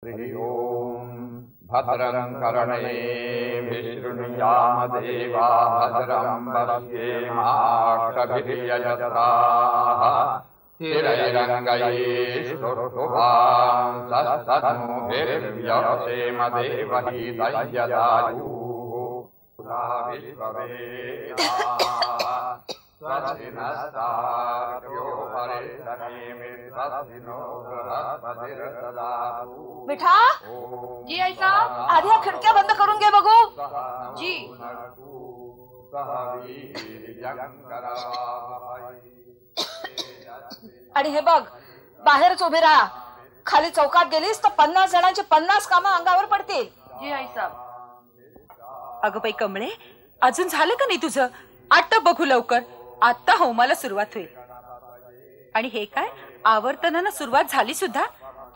हरि ओम भद्रं कर्णेभिः शृणुयाम देवाः भद्रं पश्येमाक्षभिर्यजत्राः स्थिरैरङ्गैस्तुष्टुवांसस्तनूभिर्व्यवसेम देवहितयदायुः स्वस्ति नस्तार्क्ष्यो परिष्टनेमिर्स्वस्ति नो बृहस्पतिर्ददातु। मिठा जी आई साहब आधी ह्या खिडक्या बंद करून घे बघू जी। आणि हे बघ बाहेरच उभे राहा, खाली चौकात गेलीस तर 50 जणांची 50 कामं अंगावर पडतील। जी आई साहब। अगं बाई कमळे, अजून झालं का नाही तुझं? आटप बघू लवकर, आता होमाला सुरुवात होईल। आणि हे काय आवर्तनानं सुरुवात झाली सुद्धा?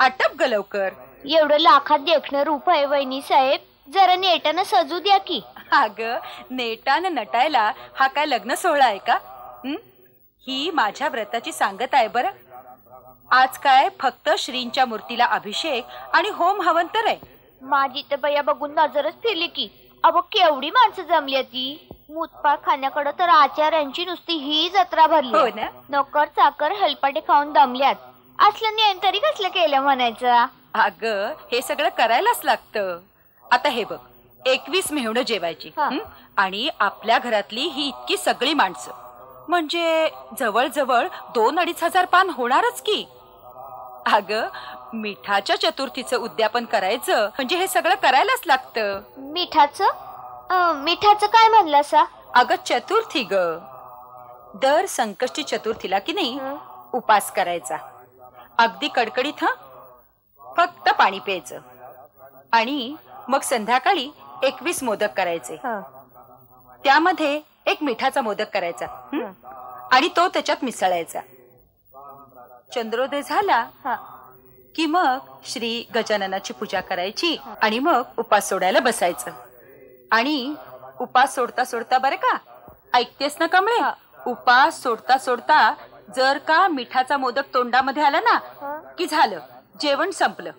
आटप ग लवकर। एवढं लाखात देखणं रूप आहे वहिनी साहेब, जरा नेटानं सजू द्या की। अगं नेटानं नटायला हा काय लग्न सोहळा आहे का? ही माझ्या व्रताची सांगत आहे बरं। आज काय फक्त श्रींच्या मूर्तीला अभिषेक आणि होम हवन तर आहे। माझी तर बया बघून नजरच फिरली की, अबो केवढी माणसं जमली ती। मुतपाळ खाण्याकडे तर आचार्यांची नुसती ही जत्रा भरली। हो ना? नोकर चाकर हेलपाटे खाऊन दमल्यात, असलं नेम तरी कसलं केलं म्हणायचं? अगं हे सगळं करायलाच लागतं। आता हे बघ, 21 मेहुणं जेवायची आणि आपल्या घरातली ही इतकी सगळी माणसं, म्हणजे जवळजवळ 2-2.5 हजार पान होणारच की। अगं मिठाच्या चतुर्थीचं उद्यापन करायचं म्हणजे हे सगळं करायलाच लागतं। मिठाचं काय म्हणलं सा? अगं चतुर्थी ग, दर संकष्टी चतुर्थीला की नाही उपास करायचा, अगदी कडकडीत फक्त पाणी प्यायचं आणि मग संध्याकाळी 21 मोदक करायचे, त्यामध्ये एक मिठाचा मोदक करायचा आणि तो त्याच्यात मिसळायचा। चंद्रोदय झाला की मग श्री गजाननाची पूजा करायची आणि मग उपास सोडायला बसायचं। आणि उपास सोडता सोडता बरं का, ऐकतेस ना कमळे, उपास सोडता सोडता जर का मिठाचा मोदक तोंडामध्ये आला ना की झालं, जेवण संपलं।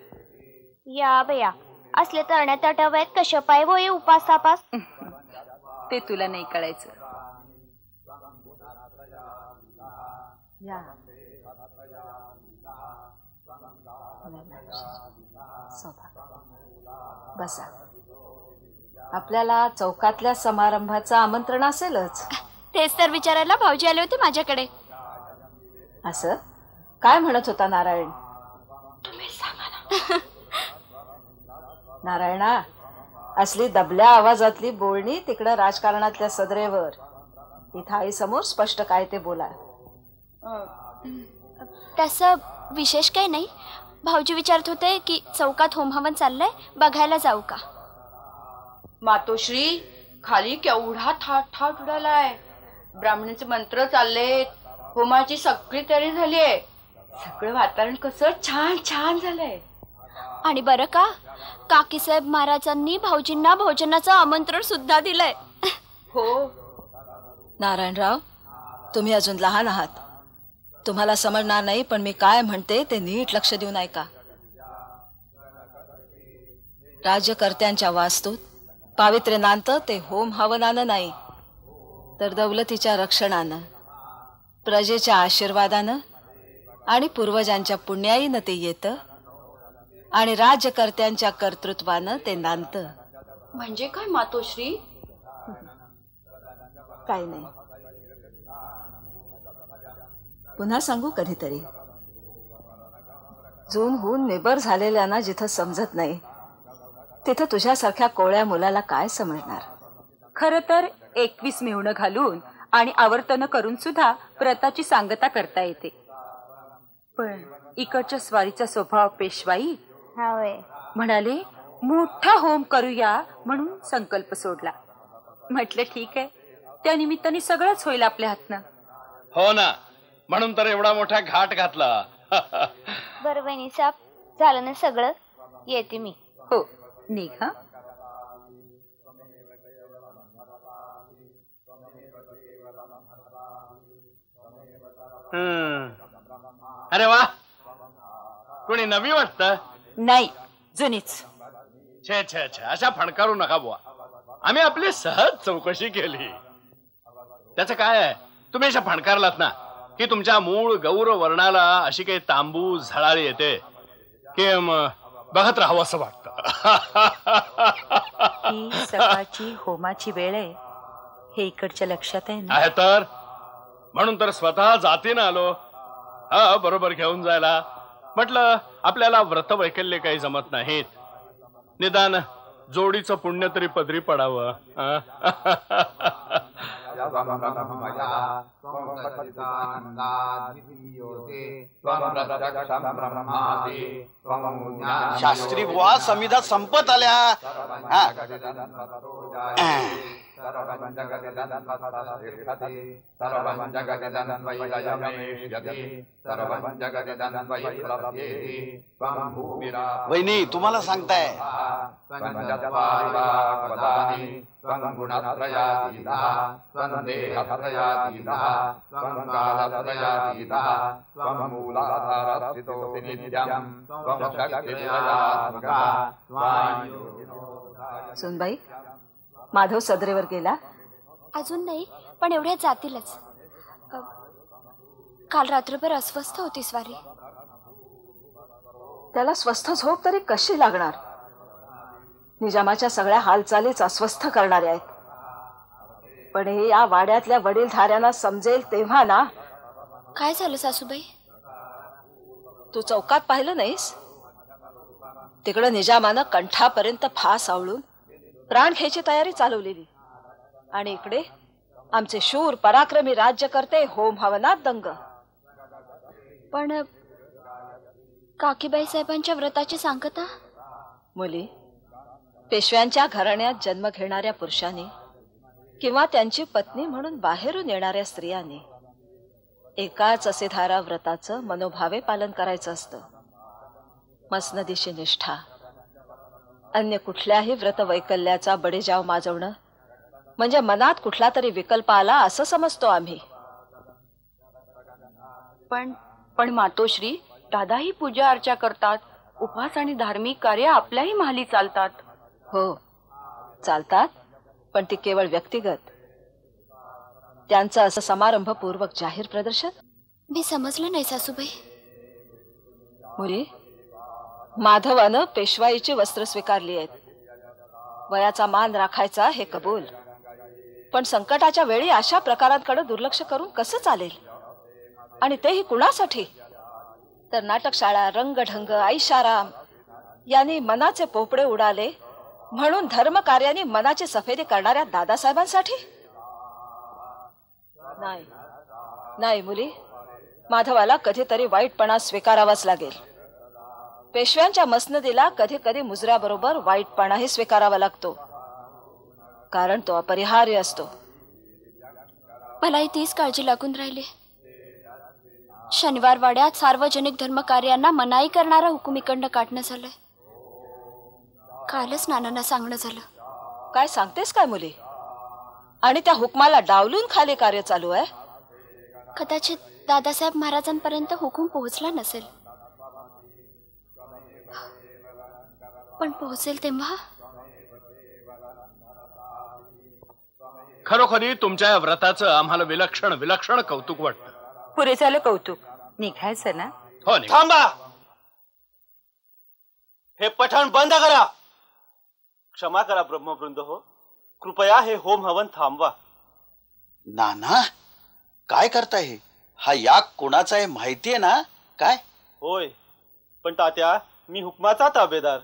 या बया असले तरण्या तटावयात कशा पाय होय उपासापास? ते तुला नाही कळायचं। बसा, आपल्याला चौकातल्या समारंभाचं आमंत्रण असेलच। तेच तर विचारायला भाऊजी आले होते माझ्याकडे। असं काय म्हणत होता नारायण? तुम्ही सांगा ना। नारायणा, असली दबल्या आवाजातली बोलणी तिकडं राजकारणातल्या सदरेवर, इथं आई समोर स्पष्ट काय ते बोला। तसं विशेष काही नाही, भाऊजी विचारत होते की चौकात होम हवन चाललंय, बघायला जाऊ का? मातोश्री खाली केवढा थाट उडालाय, ब्राह्मणाचे मंत्र चाललेत, होमाची सगळी तयारी झालीये, सगळं वातावरण कसं छान छान झालंय। आणि बरं का, काकीसाहेब महाराजांनी भाऊजींना भोजनाचं आमंत्रण सुद्धा दिलंय। हो नारायणराव, तुम्ही अजून लहान आहात, तुम्हाला समजणार नाही, पण मी काय म्हणते ते नीट लक्ष देऊन ऐका। राज्यकर्त्यांच्या वास्तूत पावित्र्य नांदतं ते होम हवनानं नाही, तर दौलतीच्या रक्षणानं, प्रजेच्या आशीर्वादानं आणि पूर्वजांच्या पुण्याईनं ते येतं आणि राज्यकर्त्यांच्या कर्तृत्वानं ते नांदतं। म्हणजे काय मातोश्री? काही नाही, पुन्हा सांगू कधीतरी। जून होऊन निबर झालेल्यांना जिथं समजत नाही तिथं तुझ्यासारख्या कोळ्या मुलाला काय समजणार? खरं तर 21 मेहुणं घालून आणि आवर्तन करून सुद्धा व्रताची सांगता करता येते, पण इकडच्या स्वारीचा स्वभाव पेशवाई म्हणाले मोठा होम करूया म्हणून संकल्प सोडला। म्हटलं ठीक आहे, त्या निमित्ताने सगळंच होईल आपल्या हातनं। हो ना, म्हणून तर एवढा मोठा घाट घातला। बरं वहिनी साहेब, झालं ना सगळं, येते मी। हो निघ। अरे वा, कोणी नवी वाटतं? नाही, जुनीच. छे छे छे, अशा फणकारू नका बुवा. आम्ही आपली सहज चौकशी केली. त्याचं काय आहे, तुम्ही अशा फणकारलात ना की तुमच्या मूळ गौर वर्णाला अशी काही तांबू झळाळी येते की बघत राहावं असं वाटतं. ही सकाळची होमाची वेळ आहे हे इकडच्या लक्षात आहे ना. आहे तर म्हणून तर स्वतः जातीनं आलो. हा, बरोबर घेऊन जायला. म्हटलं आपल्याला व्रत वैकल्य काही जमत नाहीत, निदान जोडीचं पुण्य तरी पदरी पडावं. शास्त्री बुवा, समिधा संपत आल्या. वहिनी तुम्हाला सांगताय. सुनबाई, माधव सदरेवर गेला? अजून नाही, पण एवढ्यात जातीलच. काल रात्रभर अस्वस्थ होती स्वारी. त्याला स्वस्थ झोप तरी कशी लागणार? निजामाच्या सगळ्या हालचालीच अस्वस्थ करणाऱ्या आहेत. पण हे या वाड्यातल्या वडीलधाऱ्यांना समजेल तेव्हा ना. काय झालं सासूबाई? तू चौकात पाहिलं नाहीस? तिकडं निजामानं कंठापर्यंत फास आवळून प्राण घ्यायची तयारी चालवलेली, आणि इकडे आमचे शूर पराक्रमी राज्यकर्ते होम हवनात दंग. पण काकीबाई साहेबांच्या व्रताची सांगता? मुली, पेशव्यांच्या घराण्यात जन्म घेणाऱ्या पुरुषांनी किंवा त्यांची पत्नी म्हणून बाहेरून येणाऱ्या स्त्रियांनी एकाच असेधारा व्रताचं मनोभावे पालन करायचं असतं. मसनदीशी निष्ठा, अन्य कुठल्याही व्रत वैकल्याचा बडेजाव माजवणं म्हणजे मनात कुठला तरी विकल्प आला असं समजतो आम्ही. पण मातोश्री, दादाही पूजा अर्चा करतात, उपवास आणि धार्मिक कार्य आपल्याही माहली चालतात. हो चालतात, पण ती केवळ व्यक्तिगत. त्यांचं असं समारंभपूर्वक जाहीर प्रदर्शन मी समजलं नाही सासूबाई. मुली, माधवानं पेशवाईची वस्त्र स्वीकारली आहेत. वयाचा मान राखायचा हे कबूल, पण संकटाच्या वेळी अशा प्रकारांकडे दुर्लक्ष करून कसं चालेल? आणि तेही कुणासाठी? तर नाटकशाळा, रंगढंग, ऐशाराम यांनी मनाचे पोपडे उडाले म्हणून धर्मकार्याने मनाची सफेदी करणाऱ्या दादासाहेबांसाठी? नाही नाही मुली, माधवाला कधीतरी वाईटपणा स्वीकारावाच लागेल. पेशव्यांच्या मसनदीला कधी कधी मुजऱ्याबरोबर वाईटपणाही स्वीकारावा लागतो, कारण तो अपरिहार्य असतो. मलाही तीच काळजी लागून राहिली. शनिवार वाड्यात सार्वजनिक धर्मकार्यांना मनाई करणारा हुकूम इकडनं काढणं झालंय. कालच नानांना सांगणं झालं. काय सांगतेस काय मुली? आणि त्या हुकमाला डावलून खाली कार्य चालू आहे. कदाचित दादासाहेब महाराजांपर्यंत हुकूम पोहोचला नसेल, पण पोहोचेल तेव्हा. खरोखरी तुमच्या या व्रताचं आम्हाला विलक्षण विलक्षण कौतुक वाटतं. पुरे झालं कौतुक, निघायचं ना. हो, थांबा, हे पठण बंद करा. क्षमा करा ब्रह्मवृंद हो, कृपया हे होम हवन थांबवा. नाना, काय करताय हे? हा याग कोणाचा आहे माहितीये ना? काय? होय, पण तात्या, मी हुकमाचा ताबेदार.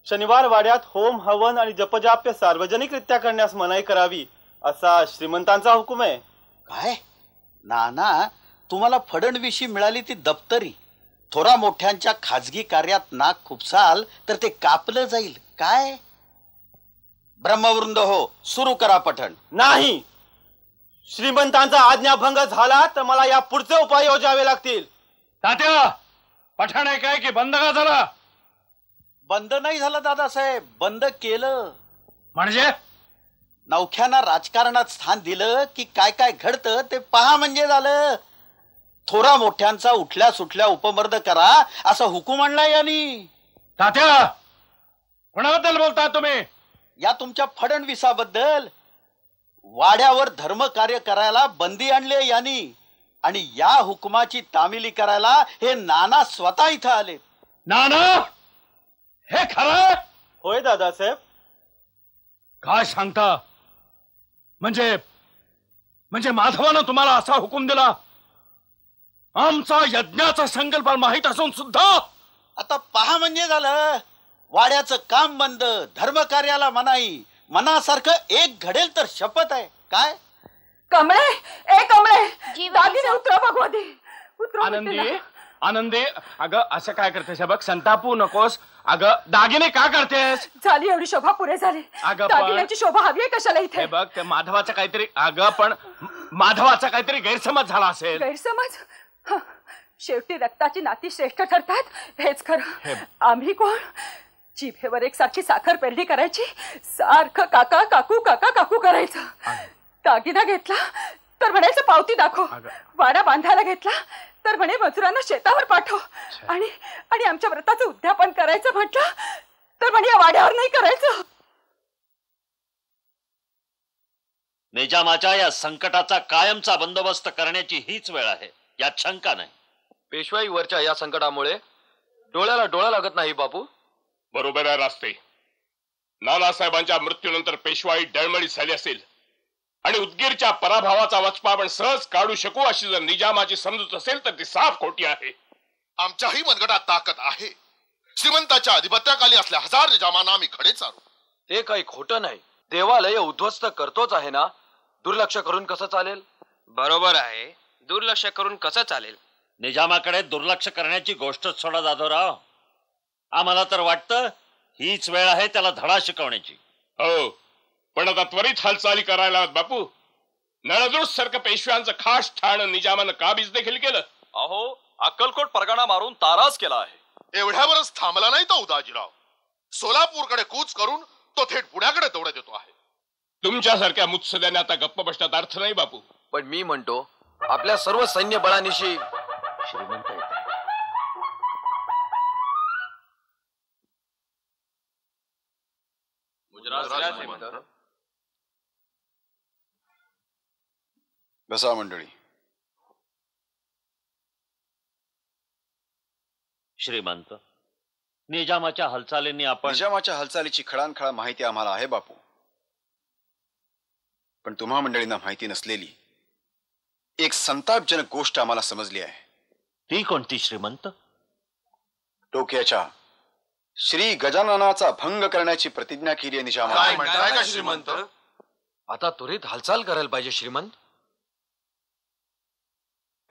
शनिवार वाड्यात होम हवन आणि जपजाप्य सार्वजनिकरित्या करण्यास मनाई करावी असा श्रीमंतांचा हुकूम आहे. काय नाना, तुम्हाला फडणवीशी मिळाली ती दप्तरी. थोरा मोठ्यांच्या खाजगी कार्यात नाक खुपसाल तर ते कापलं जाईल. काय? ब्रह्मवृंद हो, सुरू करा पठण. नाही, श्रीमंतांचा आज्ञाभंग झाला तर मला या पुढचे उपाय योजावे लागतील. तात्या, पठाण आहे काय की बंद का झाला? बंद नाही झालं दादासाहेब, बंद केलं. म्हणजे नवख्यांना राजकारणात स्थान दिलं की काय काय घडतं ते पहा म्हणजे झालं. थोरा मोठ्यांचा उठल्या सुटल्या उपमर्द करा असा हुकूम आणला यांनी. तात्या, कोणाबद्दल बोलता तुम्ही? या तुमच्या फडणवीसाबद्दल. वाड्यावर धर्म कार्य करायला बंदी आणली यांनी आणि या हुकुमाची तामिली करायला हे नाना स्वतः इथं आले. नाना, हे खरं? होय दादासाहेब. काय सांगता? म्हणजे माधवानं तुम्हाला असा हुकूम दिला? आमचा यज्ञाचा संकल्प माहीत असून सुद्धा? आता पहा म्हणजे झालं. वाड्याचं काम बंद, धर्म कार्याला मनाई. मनासारखं एक घडेल तर शपथ आहे. काय कमळे, ए कमळे, जीवन दागिने उतरा भगवती, उतरा. आनंदी, आनंदी, अगं असं काय करतेस? बघ, संतापू नकोस. अगं दागिने का करतेस? झाली एवढी शोभा पुरे झाली. अगं दागिन्याची शोभा हवी आहे कशाला इथे? हे बघ, ते माधवाचं काहीतरी, अगं पण माधवाचा काहीतरी गैरसमज झाला असेल. गैरसमज? हं, शेवटी रक्ताची नाती श्रेष्ठ ठरतात, हेच खरं. आम्ही कोण? जिभेवर एकसारखी साखर पेरणी करायची, सारखं काका काकू काका काकू करायचं. दागिना घेतला तर म्हणायचं पावती दाखव. वाडा बांधायला घेतला तर म्हणे मजुरांना शेतावर पाठव. आणि आमच्या व्रताचं उद्यापन करायचं म्हटलं तर म्हणे या वाड्यावर नाही करायचं. निजामाच्या या संकटाचा कायमचा बंदोबस्त करण्याची हीच वेळ आहे, यात शंका नाही. पेशवाईवरच्या या संकटामुळे डोळ्याला डोळा लागत नाही बापू. बरोबर आहे रास्ते. नानासाहेबांच्या मृत्यूनंतर पेशवाई डळमळीत झाली असेल आणि उदगीरच्या पराभवाचा वचपा आपण सहज काढू शकू अशी जर निजामाची समजूत असेल तर ती साफ खोटी आहे. आमच्याही मनगटात ताकद आहे. श्रीमंताच्या अधिपत्याखाली असल्या हजार निजामांना आम्ही खडे चारू. ते काही खोटं नाही. देवालय उद्ध्वस्त करतोच आहे ना. दुर्लक्ष करून कसं चालेल? बरोबर आहे, दुर्लक्ष करून कसं चालेल? निजामाकडे दुर्लक्ष करण्याची गोष्टच सोडा जाधवराव. आम्हाला तर वाटतं हीच वेळ आहे त्याला धडा शिकवण्याची. हो, पण आता त्वरित हालचाली करायला हव्यात बापू. नळदुर्ग सारखं पेशव्यांचं खास ठाण निजामानं काबीज देखील केलं. अहो, अक्कलकोट परगणा मारून ताराज केला आहे. एवढ्यावरच थांबला नाही तो उदाजीराव. सोलापूरकडे कूच करून तो थेट पुण्याकडे दौडत येतो आहे. तुमच्यासारख्या मुत्सद्याने आता गप्प बसण्यात अर्थ नाही बापू. पण मी म्हणतो, आपल्या सर्व सैन्य बळानिशी श्रीमंत येते. बसा मंडळी. श्रीमंत, निजामाच्या हालचालींनी निजामाच्या हालचालीची खळानखळा माहिती आम्हाला आहे बापू. पण तुम्हा मंडळींना माहिती नसलेली एक संतापजनक गोष्ट आम्हाला समजली आहे. ती कोणती श्रीमंत? टोक्याच्या श्री गजाननाचा भंग करण्याची प्रतिज्ञा केली आहे निजामाने. श्रीमंत, आता त्वरित हालचाल करायला पाहिजे श्रीमंत.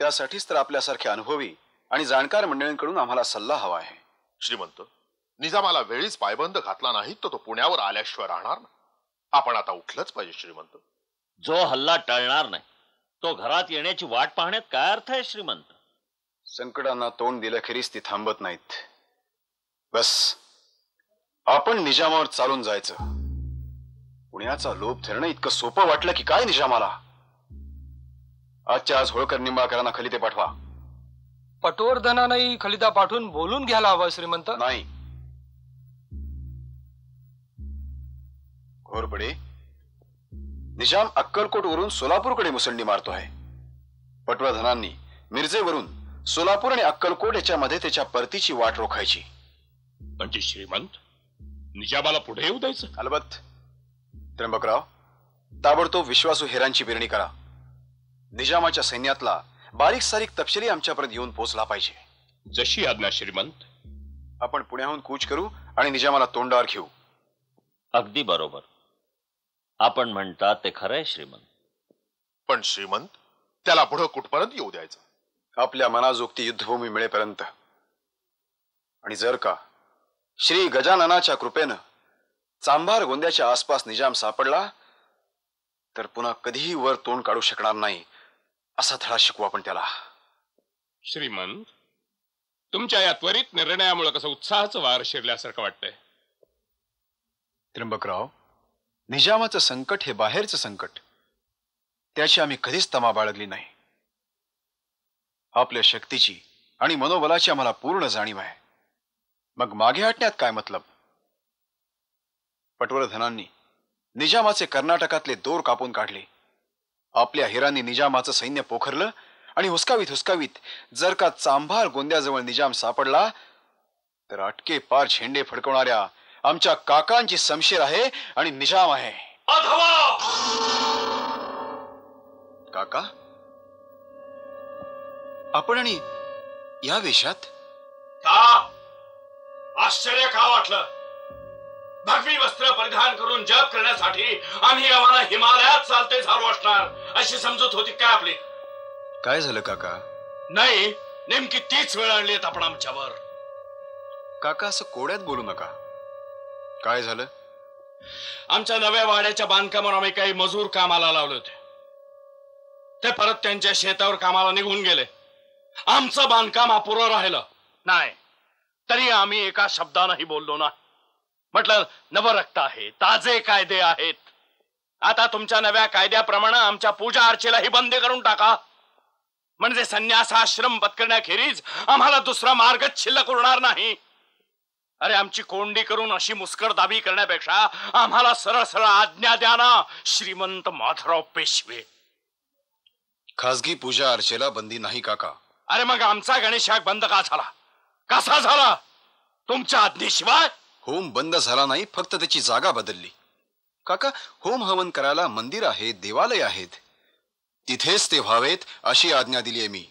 त्यासाठीच तर आपल्यासारख्या अनुभवी आणि जाणकार मंडळींकडून आम्हाला सल्ला हवा आहे. श्रीमंत, निजामाला वेळीच पायबंद घातला नाही तर तो पुण्यावर आल्याशिवाय राहणार ना. आपण आता उठलंच पाहिजे श्रीमंत. जो हल्ला टळणार नाही तो घरात येण्याची वाट पाहण्यात काय अर्थ आहे श्रीमंत? संकटांना तोंड दिल्याखेरीज ती थांबत नाहीत. बस आपण निजामावर चालून जायचं. पुण्याचा लोभ धरणं इतकं सोपं वाटलं की काय निजामाला? आजच्या आज होळकर निंबाळकरांना खलिते पाठवा. पटवर्धनानंही खलिता पाठवून बोलून घ्यायला हवं श्रीमंत. नाही. घोरपडे, निजाम अक्कलकोट वरून सोलापूरकडे मुसंडी मारतो आहे. पटवर्धनांनी मिरजेवरून सोलापूर आणि अक्कलकोट याच्यामध्ये त्याच्या परतीची वाट रोखायची. म्हणजे श्रीमंत, निजामाला पुढे येऊ द्यायचं? अलबत्त. त्र्यंबकराव, ताबडतोब विश्वासू हेरांची पेरणी करा. निजामाच्या सैन्यातला बारीक सारीक तपशिली आमच्यापर्यंत येऊन पोहोचला पाहिजे. जशी आज्ञा श्रीमंत. आपण पुण्याहून कूच करू आणि निजामाला तोंडावर घेऊ. अगदी बरोबर. आपण म्हणता ते खरंय श्रीमंत. पण श्रीमंत, त्याला पुढं कुठपर्यंत येऊ द्यायचं? आपल्या मनाजोगती युद्धभूमी मिळेपर्यंत. आणि जर का श्री गजाननाच्या कृपेनं चांभार गोंद्याच्या आसपास निजाम सापडला तर पुन्हा कधीही वर तोंड काढू शकणार नाही असा धडा शिकवू आपण त्याला. श्रीमंत, तुमच्या या त्वरित निर्णयामुळे कसं उत्साहाचं वार शिरल्यासारखं वाटतंय. त्र्यंबकराव, निजामाचं संकट हे बाहेरचं संकट. त्याची आम्ही कधीच तमा बाळगली नाही. आपल्या शक्तीची आणि मनोबलाची आम्हाला पूर्ण जाणीव आहे. मग मागे हटण्यात काय मतलब? पटवर्धनांनी निजामाचे कर्नाटकातले दोर कापून काढले. आपल्या हिरांनी निजामाचं सैन्य पोखरलं आणि हुसकावीत हुसकावीत जर का चांभार गोंद्याजवळ निजाम सापडला तर अटके पार झेंडे फडकवणाऱ्या आमच्या काकांची शमशीर आहे आणि निजाम आहे. काका, आपण आणि या वेशात का? आश्चर्य का वाटलं? भगवी वस्त्र परिधान करून जप करण्यासाठी आम्ही आम्हाला हिमालयात चालते झालो असणार अशी समजूत होती काय आपली? काय झालं काका? नाही, नेमकी तीच वेळ आणली आपण आमच्यावर. काका, असं कोड्यात बोलू नका. काय झालं? आमच्या नव्या वाड्याच्या बांधकामावर आम्ही काही मजूर कामाला लावले होते. ते परत त्यांच्या शेतावर कामाला निघून गेले. आमचं बांधकाम अपुरं राहिलं नाही. तरी आम्ही एका शब्दानंही बोललो ना. म्हटलं नवरक्त आहे, ताजे कायदे आहेत. आता तुमच्या नव्या कायद्याप्रमाणे आमच्या पूजा अर्चेलाही बंद करून टाका. म्हणजे संन्यासाश्रम पत्करण्याखेरीज आम्हाला दुसरा मार्गच शिल्लक उरणार नाही. अरे, आमची कोंडी करून अशी मुस्कर दाबी करण्यापेक्षा आम्हाला सरळ सरळ आज्ञा द्या ना, श्रीमंत माधवराव पेशवे. खासगी पूजा अर्चेला बंदी नाही काका. अरे मग आमचा गणेश याग बंद का झाला? कसा झाला? तुमच्या आज्ञेशिवाय? होम बंद झाला नाही, फक्त त्याची जागा बदलली. काका, होम हवन करायला मंदिर आहेत, देवालय आहेत, तिथेच ते व्हावेत अशी आज्ञा दिली आहे मी.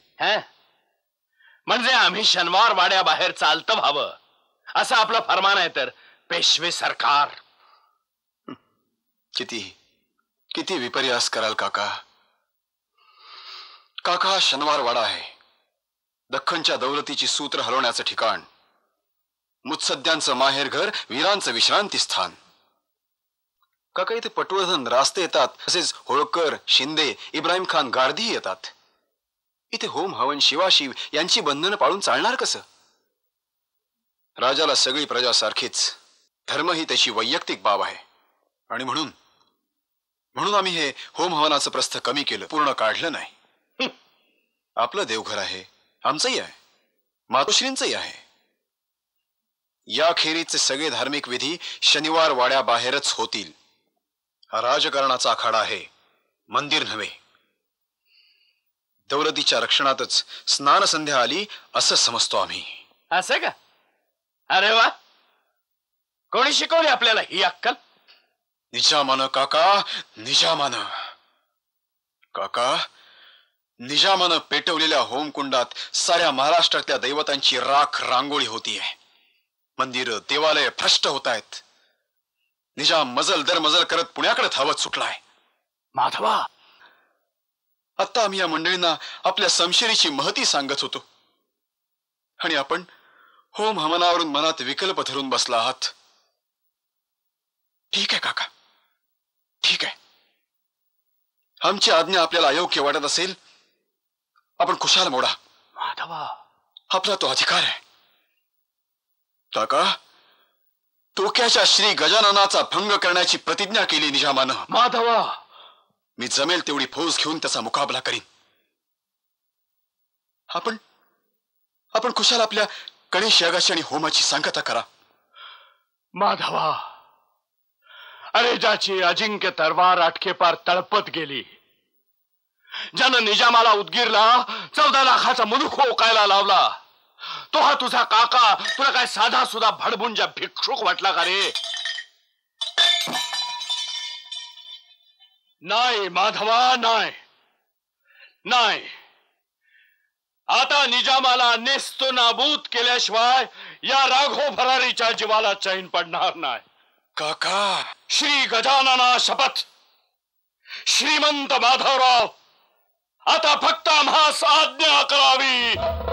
म्हणजे आम्ही शनिवार वाड्याबाहेर चालतं व्हावं असं आपलं फरमान आहे. तर पेशवे सरकार किती किती विपर्यास कराल काका. काका, शनिवार वाडा आहे दख्खनच्या दौलतीची सूत्र हलवण्याचं ठिकाण, मुत्सद्यांचं माहेरघर, वीरांचं विश्रांती स्थान. काका, इथे पटवर्धन रास्ते येतात, तसेच होळकर, शिंदे, इब्राहिम खान गारधी येतात. इथे होम हवन शिवाशिव यांची बंधनं पाळून चालणार कसं? राजाला सगळी प्रजा सारखीच, धर्म ही त्याची वैयक्तिक बाब आहे. आणि म्हणून आम्ही हे होम हवनाचं प्रस्थ कमी केलं, पूर्ण काढलं नाही. आपलं देवघर आहे, आमचंही आहे, मातोश्रींचंही आहे. याखेरीचे सगळे धार्मिक विधी शनिवार वाड्याबाहेरच होतील. हा राजकारणाचा आखाडा आहे, मंदिर नव्हे. दौलतीच्या रक्षणातच स्नान संध्या आली असं समजतो आम्ही. असं का? अरे वा, कोणी शिकवली आपल्याला ही अक्कल? निजामानं काका, निजामानं. काका, निजामानं पेटवलेल्या होमकुंडात साऱ्या महाराष्ट्रातल्या दैवतांची राख रांगोळी होतीये. मंदिर देवालय भ्रष्ट होत आहेत. निजाम मजल दर मजल करत पुण्याकडे धावत सुटलाय. माधवा, आता आम्ही या मंडळींना आपल्या समशेरीची महती सांगत होतो आणि आपण होम हवनावरून मनात विकल्प धरून बसला आहात. ठीक आहे काका, ठीक आहे. आमची आज्ञा आपल्याला अयोग्य वाटत असेल, आपण खुशाल मोडा. माधवा, आपला तो अधिकार आहे. काका, टोक्याच्या श्री गजाननाचा भंग करण्याची प्रतिज्ञा केली निजामानं. माधवा, मी जमेल तेवढी फौज घेऊन त्याचा मुकाबला करीन. आपण खुशाल आपल्या गणेश यागाची आणि होमाची सांगता करा. माधवा, अरे ज्याची अजिंक्य तरवार आटकेपार तळपत गेली, ज्यानं निजामाला उदगीरला 14 लाखाचा मुलूख ओकायला लावला, तो हा तुझा काका तुला काय साधा सुद्धा भडबुंजा भिक्षुक वाटला का रे? नाही माधवा, नाही नाही. आता निजामाला नेस्तो नाबूद केल्याशिवाय या राघव भरारीच्या जीवाला चैन पडणार नाही. काका, श्री गजानना शपथ, श्रीमंत माधवराव, आता फक्त आम्हास आज्ञा करावी.